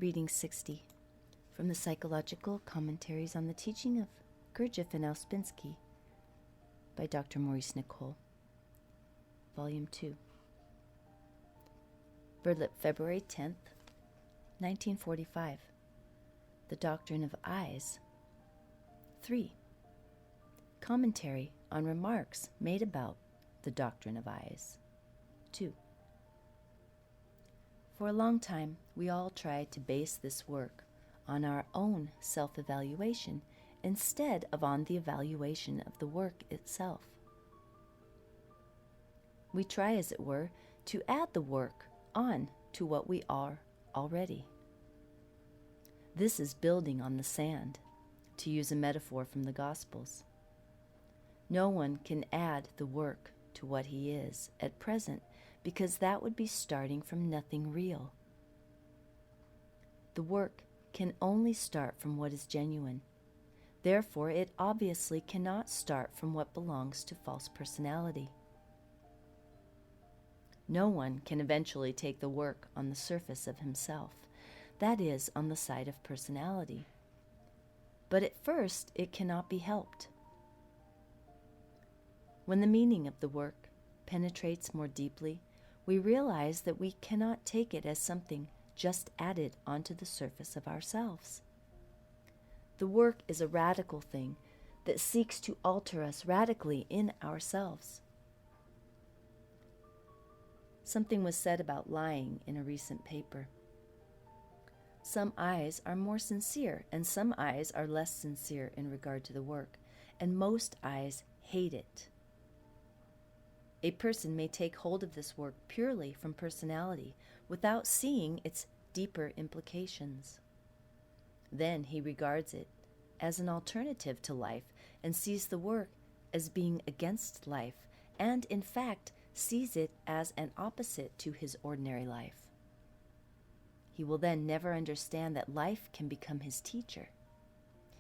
Reading 60 from the Psychological Commentaries on the Teaching of Gurdjieff and Ouspensky by Dr. Maurice Nicoll, Volume 2. Berlip, February 10th, 1945. The Doctrine of Eyes. 3. Commentary on remarks made about the Doctrine of Eyes. 2. For a long time, we all tried to base this work on our own self-evaluation instead of on the evaluation of the work itself. We try, as it were, to add the work on to what we are already. This is building on the sand, to use a metaphor from the Gospels. No one can add the work to what he is at present, because that would be starting from nothing real. The work can only start from what is genuine. Therefore, it obviously cannot start from what belongs to false personality. No one can eventually take the work on the surface of himself, that is, on the side of personality. But at first, it cannot be helped. When the meaning of the work penetrates more deeply, we realize that we cannot take it as something just added onto the surface of ourselves. The work is a radical thing that seeks to alter us radically in ourselves. Something was said about lying in a recent paper. Some eyes are more sincere, and some eyes are less sincere in regard to the work, and most eyes hate it. A person may take hold of this work purely from personality without seeing its deeper implications. Then he regards it as an alternative to life and sees the work as being against life, and in fact sees it as an opposite to his ordinary life. He will then never understand that life can become his teacher.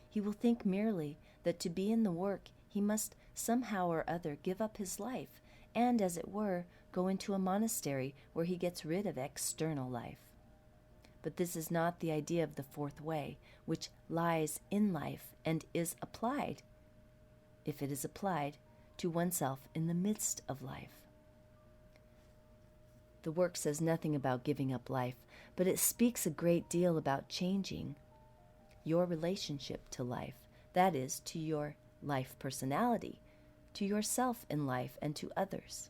He will think merely that to be in the work he must somehow or other give up his life and, as it were, go into a monastery where he gets rid of external life. But this is not the idea of the fourth way, which lies in life and is applied, if it is applied, to oneself in the midst of life. The work says nothing about giving up life, but it speaks a great deal about changing your relationship to life, that is, to your life personality, to yourself in life and to others.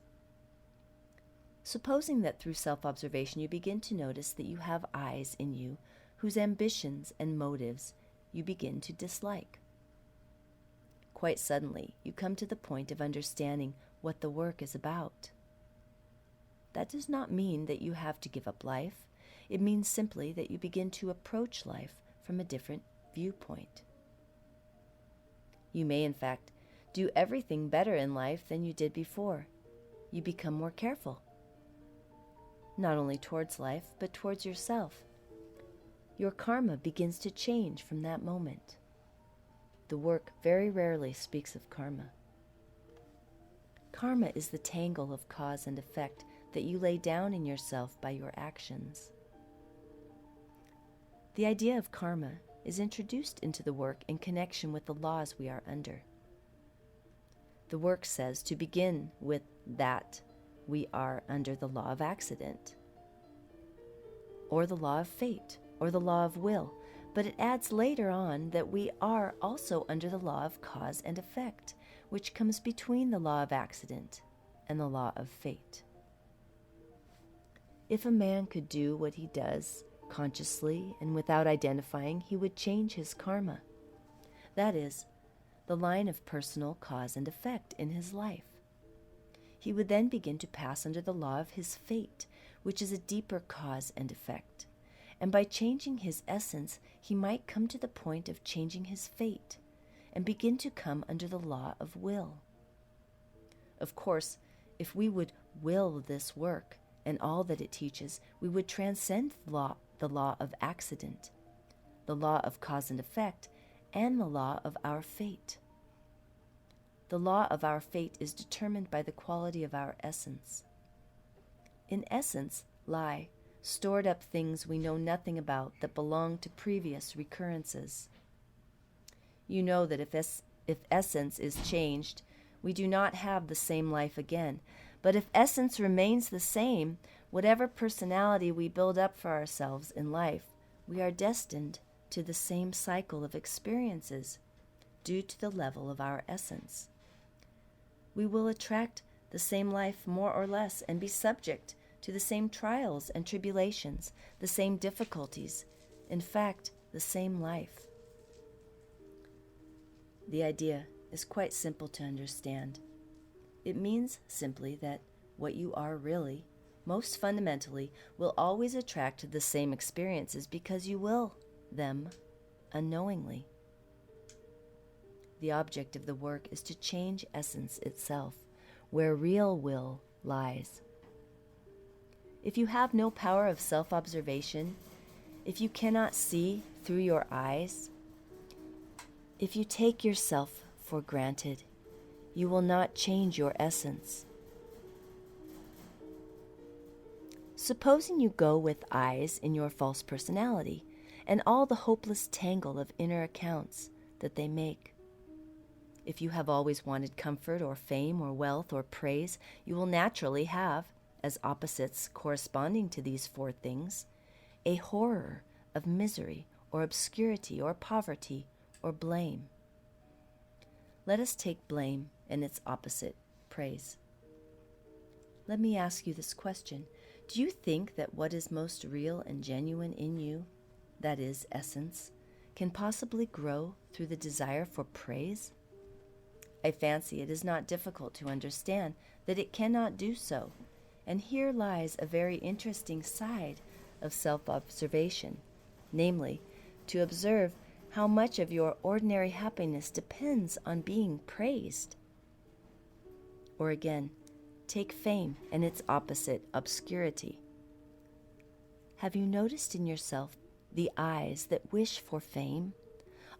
Supposing that through self-observation you begin to notice that you have eyes in you whose ambitions and motives you begin to dislike. Quite suddenly, you come to the point of understanding what the work is about. That does not mean that you have to give up life. It means simply that you begin to approach life from a different viewpoint. You may, in fact, do everything better in life than you did before. You become more careful, not only towards life, but towards yourself. Your karma begins to change from that moment. The work very rarely speaks of karma. Karma is the tangle of cause and effect that you lay down in yourself by your actions. The idea of karma is introduced into the work in connection with the laws we are under. The work says to begin with that we are under the law of accident, or the law of fate, or the law of will, but it adds later on that we are also under the law of cause and effect, which comes between the law of accident and the law of fate. If a man could do what he does consciously and without identifying, he would change his karma. That is, the line of personal cause and effect in his life. He would then begin to pass under the law of his fate, which is a deeper cause and effect. And by changing his essence, he might come to the point of changing his fate and begin to come under the law of will. Of course, if we would will this work and all that it teaches, we would transcend the law of accident, the law of cause and effect, and the law of our fate. The law of our fate is determined by the quality of our essence. In essence lie stored up things we know nothing about that belong to previous recurrences. You know that if essence is changed, we do not have the same life again. But if essence remains the same, whatever personality we build up for ourselves in life, we are destined to the same cycle of experiences due to the level of our essence. We will attract the same life more or less and be subject to the same trials and tribulations, the same difficulties, in fact, the same life. The idea is quite simple to understand. It means simply that what you are really, most fundamentally, will always attract the same experiences because you will them unknowingly. The object of the work is to change essence itself, where real will lies. If you have no power of self-observation, if you cannot see through your eyes, if you take yourself for granted, you will not change your essence. Supposing you go with eyes in your false personality and all the hopeless tangle of inner accounts that they make. If you have always wanted comfort or fame or wealth or praise, you will naturally have, as opposites corresponding to these four things, a horror of misery or obscurity or poverty or blame. Let us take blame and its opposite, praise. Let me ask you this question. Do you think that what is most real and genuine in you, that is, essence, can possibly grow through the desire for praise? I fancy it is not difficult to understand that it cannot do so, and here lies a very interesting side of self-observation, namely, to observe how much of your ordinary happiness depends on being praised. Or again, take fame and its opposite, obscurity. Have you noticed in yourself the eyes that wish for fame?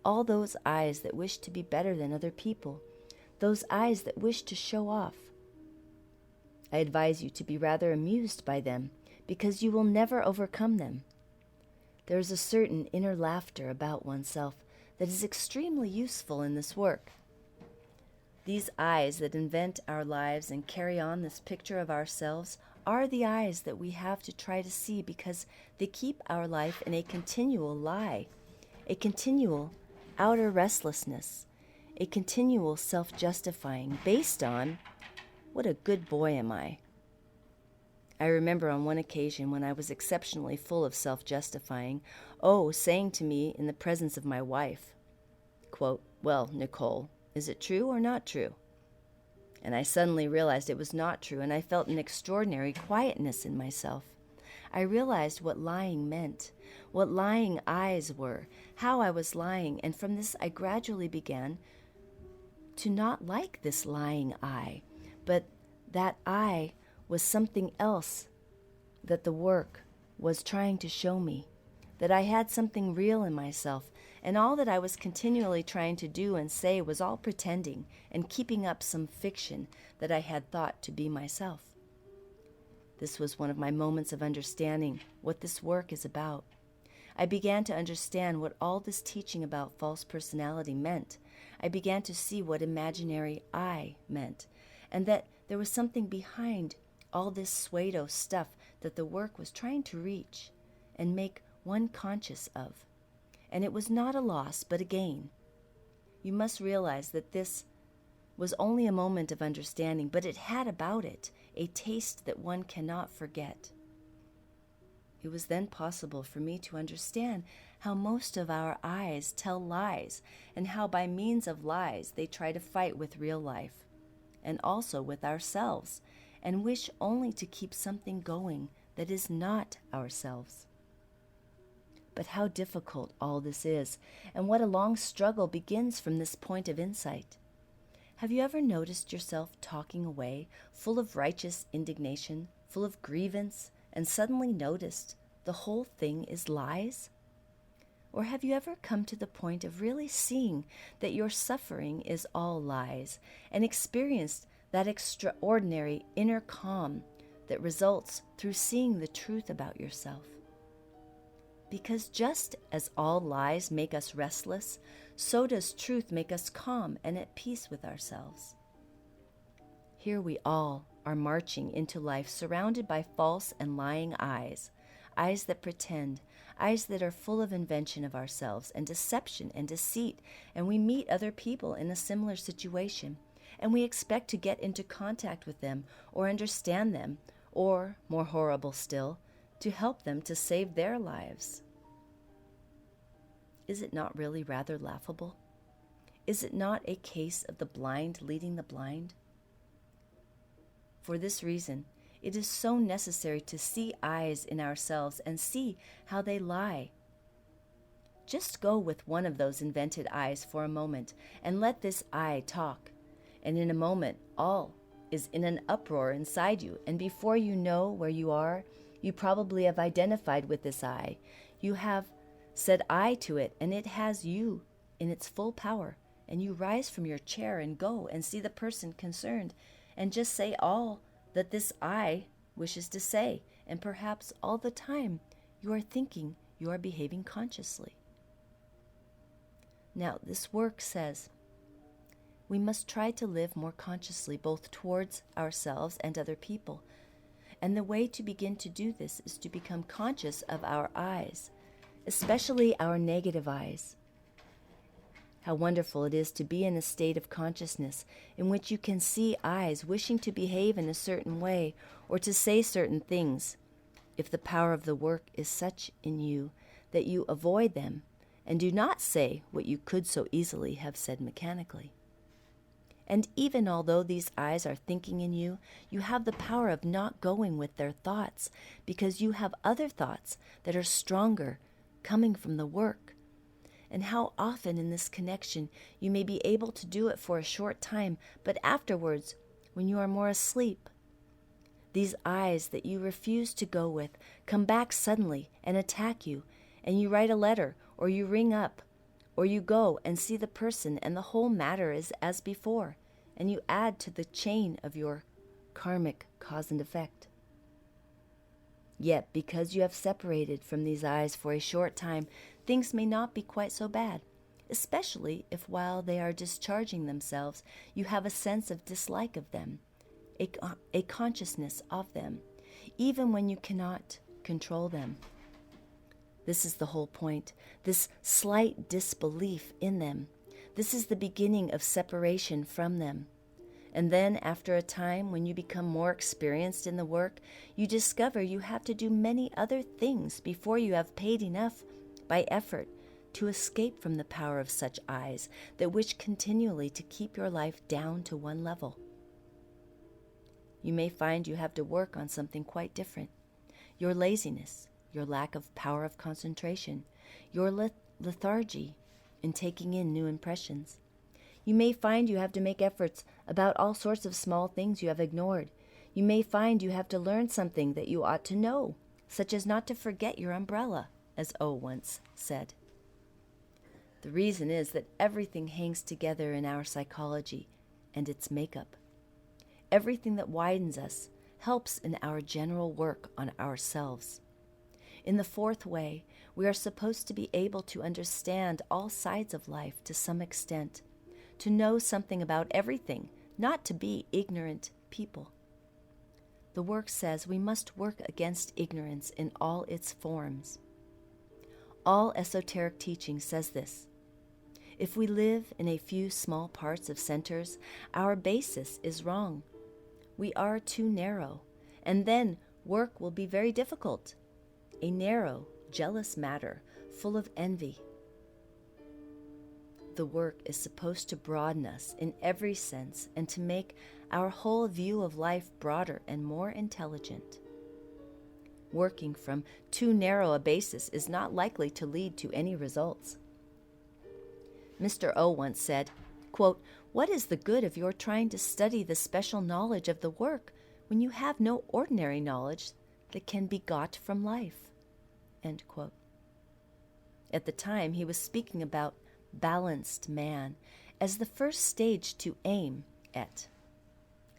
All those eyes that wish to be better than other people, those eyes that wish to show off. I advise you to be rather amused by them, because you will never overcome them. There is a certain inner laughter about oneself that is extremely useful in this work. These eyes that invent our lives and carry on this picture of ourselves are the eyes that we have to try to see because they keep our life in a continual lie, a continual outer restlessness, a continual self-justifying based on, what a good boy am I? I remember on one occasion when I was exceptionally full of self-justifying, saying to me in the presence of my wife, quote, "Well, Nicoll, is it true or not true?" And I suddenly realized it was not true, and I felt an extraordinary quietness in myself. I realized what lying meant, what lying eyes were, how I was lying, and from this I gradually began to not like this lying eye, but that I was something else that the work was trying to show me, that I had something real in myself, and all that I was continually trying to do and say was all pretending and keeping up some fiction that I had thought to be myself. This was one of my moments of understanding what this work is about. I began to understand what all this teaching about false personality meant. I began to see what imaginary I meant, and that there was something behind all this pseudo stuff that the work was trying to reach and make one conscious of. And it was not a loss, but a gain. You must realize that this was only a moment of understanding, but it had about it a taste that one cannot forget. It was then possible for me to understand how most of our eyes tell lies, and how by means of lies they try to fight with real life, and also with ourselves, and wish only to keep something going that is not ourselves. But how difficult all this is, and what a long struggle begins from this point of insight. Have you ever noticed yourself talking away, full of righteous indignation, full of grievance, and suddenly noticed the whole thing is lies? Or have you ever come to the point of really seeing that your suffering is all lies, and experienced that extraordinary inner calm that results through seeing the truth about yourself. Because just as all lies make us restless, so does truth make us calm and at peace with ourselves. Here we all are marching into life surrounded by false and lying eyes, eyes that pretend, eyes that are full of invention of ourselves and deception and deceit, and we meet other people in a similar situation, and we expect to get into contact with them or understand them, or, more horrible still, to help them to save their lives. Is it not really rather laughable? Is it not a case of the blind leading the blind? For this reason, it is so necessary to see eyes in ourselves and see how they lie. Just go with one of those invented eyes for a moment and let this eye talk, and in a moment all is in an uproar inside you, and before you know where you are, you probably have identified with this eye. You have said I to it, and it has you in its full power, and you rise from your chair and go and see the person concerned, and just say all that this I wishes to say, and perhaps all the time you are thinking you are behaving consciously. Now, this work says we must try to live more consciously both towards ourselves and other people, and the way to begin to do this is to become conscious of our eyes, especially our negative eyes. How wonderful it is to be in a state of consciousness in which you can see eyes wishing to behave in a certain way or to say certain things, if the power of the work is such in you that you avoid them and do not say what you could so easily have said mechanically. And even although these eyes are thinking in you, you have the power of not going with their thoughts, because you have other thoughts that are stronger coming from the work. And how often in this connection you may be able to do it for a short time, but afterwards, when you are more asleep, these eyes that you refuse to go with come back suddenly and attack you, and you write a letter, or you ring up, or you go and see the person, and the whole matter is as before, and you add to the chain of your karmic cause and effect. Yet, because you have separated from these eyes for a short time, things may not be quite so bad, especially if while they are discharging themselves, you have a sense of dislike of them, a consciousness of them, even when you cannot control them. This is the whole point, this slight disbelief in them. This is the beginning of separation from them. And then, after a time, when you become more experienced in the work, you discover you have to do many other things before you have paid enough by effort to escape from the power of such eyes that wish continually to keep your life down to one level. You may find you have to work on something quite different. Your laziness, your lack of power of concentration, your lethargy in taking in new impressions. You may find you have to make efforts about all sorts of small things you have ignored. You may find you have to learn something that you ought to know, such as not to forget your umbrella, as O once said. The reason is that everything hangs together in our psychology and its makeup. Everything that widens us helps in our general work on ourselves. In the fourth way, we are supposed to be able to understand all sides of life to some extent, to know something about everything, not to be ignorant people. The work says we must work against ignorance in all its forms. All esoteric teaching says this. If we live in a few small parts of centers, our basis is wrong. We are too narrow, and then work will be very difficult. A narrow, jealous matter, full of envy. The work is supposed to broaden us in every sense and to make our whole view of life broader and more intelligent. Working from too narrow a basis is not likely to lead to any results. Mr. O once said, quote, "What is the good of your trying to study the special knowledge of the work when you have no ordinary knowledge that can be got from life?" End quote. At the time, he was speaking about balanced man as the first stage to aim at.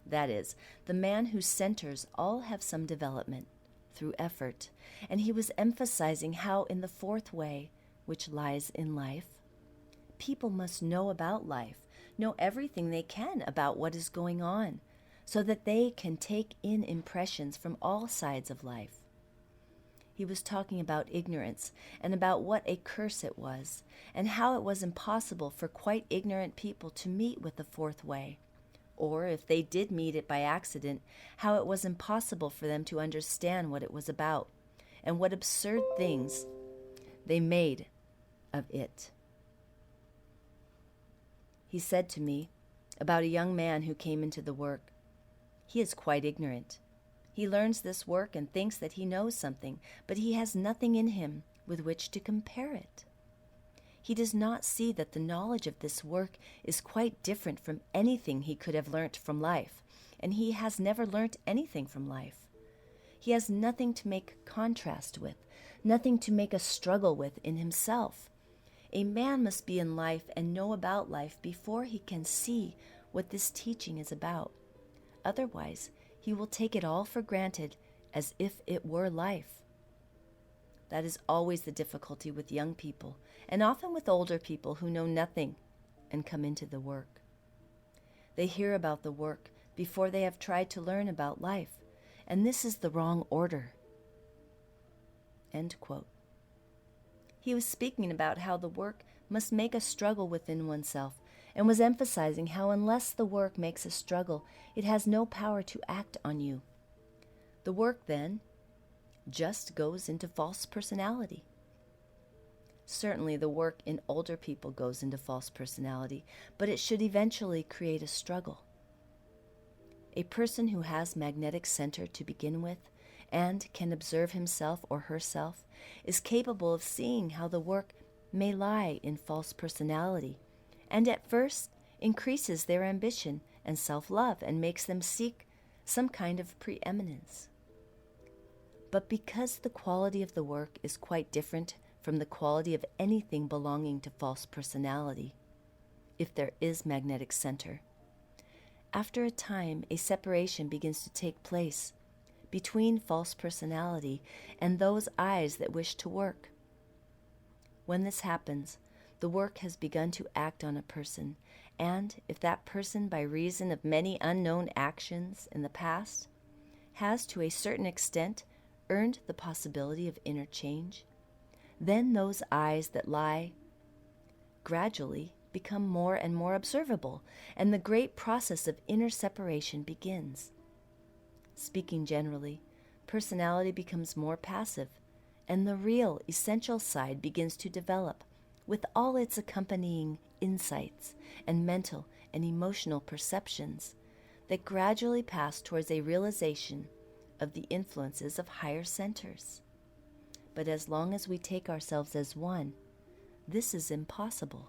That is, the man whose centers all have some development through effort, and he was emphasizing how in the fourth way, which lies in life, people must know about life, know everything they can about what is going on, so that they can take in impressions from all sides of life. He was talking about ignorance and about what a curse it was, and how it was impossible for quite ignorant people to meet with the fourth way, or if they did meet it by accident, how it was impossible for them to understand what it was about, and what absurd things they made of it. He said to me about a young man who came into the work, "He is quite ignorant. He learns this work and thinks that he knows something, but he has nothing in him with which to compare it. He does not see that the knowledge of this work is quite different from anything he could have learnt from life, and he has never learnt anything from life. He has nothing to make contrast with, nothing to make a struggle with in himself. A man must be in life and know about life before he can see what this teaching is about. Otherwise, he will take it all for granted as if it were life." That is always the difficulty with young people, and often with older people who know nothing and come into the work. They hear about the work before they have tried to learn about life, and this is the wrong order. End quote. He was speaking about how the work must make a struggle within oneself, and was emphasizing how unless the work makes a struggle, it has no power to act on you. The work, then, just goes into false personality. Certainly the work in older people goes into false personality, but it should eventually create a struggle. A person who has magnetic center to begin with and can observe himself or herself is capable of seeing how the work may lie in false personality, and at first increases their ambition and self-love and makes them seek some kind of preeminence. But because the quality of the work is quite different from the quality of anything belonging to false personality, if there is magnetic center, after a time a separation begins to take place between false personality and those eyes that wish to work. When this happens, the work has begun to act on a person, and if that person, by reason of many unknown actions in the past, has to a certain extent earned the possibility of inner change, then those eyes that lie gradually become more and more observable, and the great process of inner separation begins. Speaking generally, personality becomes more passive, and the real, essential side begins to develop, with all its accompanying insights and mental and emotional perceptions that gradually pass towards a realization of the influences of higher centers. But as long as we take ourselves as one, this is impossible.